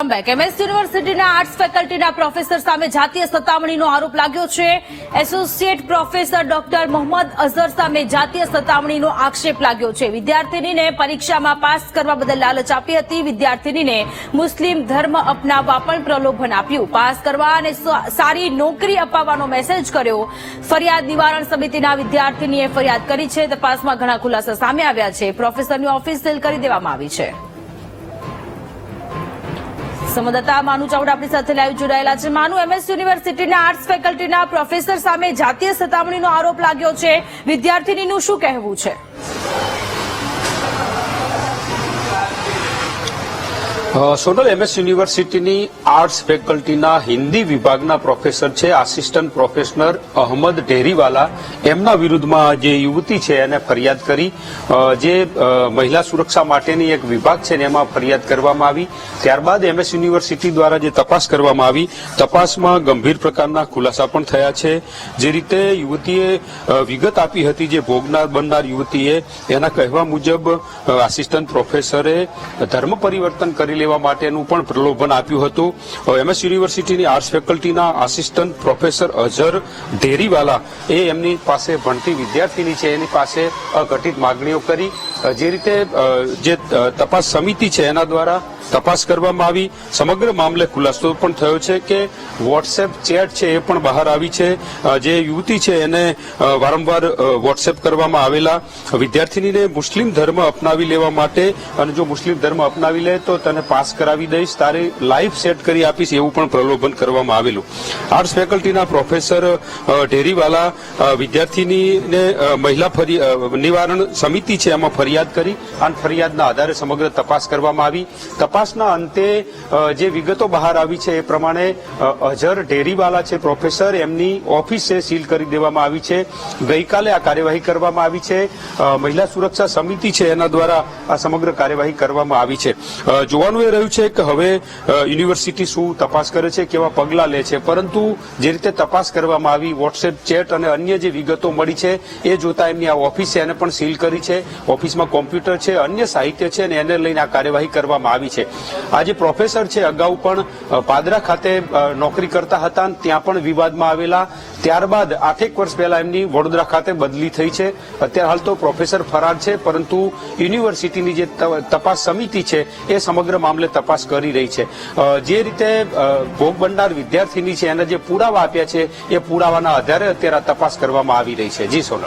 Welcome back. MS યુનિવર્સિટીના arts ફેકલ્ટીના professor સામે જાતીય સતામણીનો આરોપ લાગ્યો છે। Associate professor doctor Mohammad Azhar સામે જાતીય સતામણીનો આક્ષેપ લાગ્યો છે। વિદ્યાર્થીનીને પરીક્ષામાં પાસ કરવા બદલ લાલચ આપી હતી। વિદ્યાર્થીનીને મુસ્લિમ ધર્મ અપનાવવા પણ પ્રલોભન આપ્યું। પાસ કરવા અને સારી નોકરી અપાવવાનો મેસેજ કર્યો। ફરિયાદ નિવારણ સમિતિના વિદ્યાર્થીનીએ ફરિયાદ કરી છે। તપાસમાં ઘણા ખુલાસા સામે આવ્યા છે। પ્રોફેસરની ઓફિસ સીલ કરી દેવામાં આવી છે। સંવાદદાતા માનુ ચાવડા આપણી સાથે લાઈવ જોડાયેલા છે। માનુ, એમએસ યુનિવર્સિટીના આર્ટ્સ ફેકલ્ટીના પ્રોફેસર સામે જાતીય સતામણીનો આરોપ લાગ્યો છે। વિદ્યાર્થીનીનું શું કહેવું છે? સોનલ, એમએસ યુનિવર્સિટીની આર્ટ્સ ફેકલ્ટીના હિન્દી વિભાગના પ્રોફેસર છે આસિસ્ટન્ટ પ્રોફેસર અહમદ ઢેરીવાલા। એમના વિરુદ્ધમાં જે યુવતી છે એને ફરિયાદ કરી। જે મહિલા સુરક્ષા માટેની એક વિભાગ છે ને એમાં ફરિયાદ કરવામાં આવી। ત્યારબાદ એમએસ યુનિવર્સિટી દ્વારા જે તપાસ કરવામાં આવી, તપાસમાં ગંભીર પ્રકારના ખુલાસા પણ થયા છે। જે રીતે યુવતીએ વિગત આપી હતી, જે ભોગ બનનાર યુવતીએ, એના કહેવા મુજબ આસિસ્ટન્ટ પ્રોફેસરે ધર્મ પરિવર્તન કરી લેવા માટેનું પણ પ્રલોભન આપ્યું હતું। એમએસ યુનિવર્સિટીની આર્ટ્સ ફેકલ્ટીના આસિસ્ટન્ટ પ્રોફેસર અઝહર ઢેરીવાલા એ એમની પાસે ભણતી વિદ્યાર્થીની છે એની પાસે અઘટિત માગણીઓ કરી। જે રીતે જે તપાસ સમિતિ છે એના દ્વારા તપાસ કરવામાં આવી। સમગ્ર મામલે ખુલાસો પણ થયો છે કે વોટ્સએપ ચેટ છે એ પણ બહાર આવી છે। જે યુવતી છે એને વારંવાર વોટ્સએપ કરવામાં આવેલા। વિદ્યાર્થીનીને મુસ્લિમ ધર્મ અપનાવી લેવા માટે, અને જો મુસ્લિમ ધર્મ અપનાવી લે તો તને પાસ કરાવી દઈશ, તારે લાઈફ સેટ કરી આપીશ, એવું પણ પ્રલોભન કરવામાં આવેલું। આર્ટ્સ ફેકલ્ટીના પ્રોફેસર ઢેરીવાલા વિદ્યાર્થીનીને મહિલા નિવારણ સમિતિ છે એમાં ફરિયાદ કરી અને ફરિયાદના આધારે સમગ્ર તપાસ કરવામાં આવી। તપાસના અંતે જે વિગતો બહાર આવી છે એ પ્રમાણે અઝહર ઢેરીવાલા છે પ્રોફેસર, એમની ઓફિસે સીલ કરી દેવામાં આવી છે। ગઈકાલે આ કાર્યવાહી કરવામાં આવી છે। મહિલા સુરક્ષા સમિતિ છે એના દ્વારા આ સમગ્ર કાર્યવાહી કરવામાં આવી છે। જોવાનું એ રહ્યું છે કે હવે યુનિવર્સિટી શું તપાસ કરે છે, કેવા પગલાં લે છે। પરંતુ જે રીતે તપાસ કરવામાં આવી, વોટ્સએપ ચેટ અને અન્ય જે વિગતો મળી છે એ જોતા એમની આ ઓફિસ છે એને પણ સીલ કરી છે। ઓફિસમાં કોમ્પ્યુટર છે, અન્ય સાહિત્ય છે અને એને લઈને આ કાર્યવાહી કરવામાં આવી છે। આ જે પ્રોફેસર છે અગાઉ પણ પાદરા ખાતે નોકરી કરતા હતા, ત્યાં પણ વિવાદમાં આવેલા। ત્યારબાદ 8 વર્ષ પહેલા એમની વડોદરા ખાતે બદલી થઈ છે। અત્યારે હાલ તો પ્રોફેસર ફરાર છે, પરંતુ યુનિવર્સિટીની જે તપાસ સમિતિ છે એ સમગ્ર મામલે તપાસ કરી રહી છે। જે રીતે ભોગ બનનાર વિદ્યાર્થીની છે એને જે પુરાવા આપ્યા છે એ પુરાવાના આધારે અત્યારે તપાસ કરવામાં આવી રહી છે। જી સોનલ।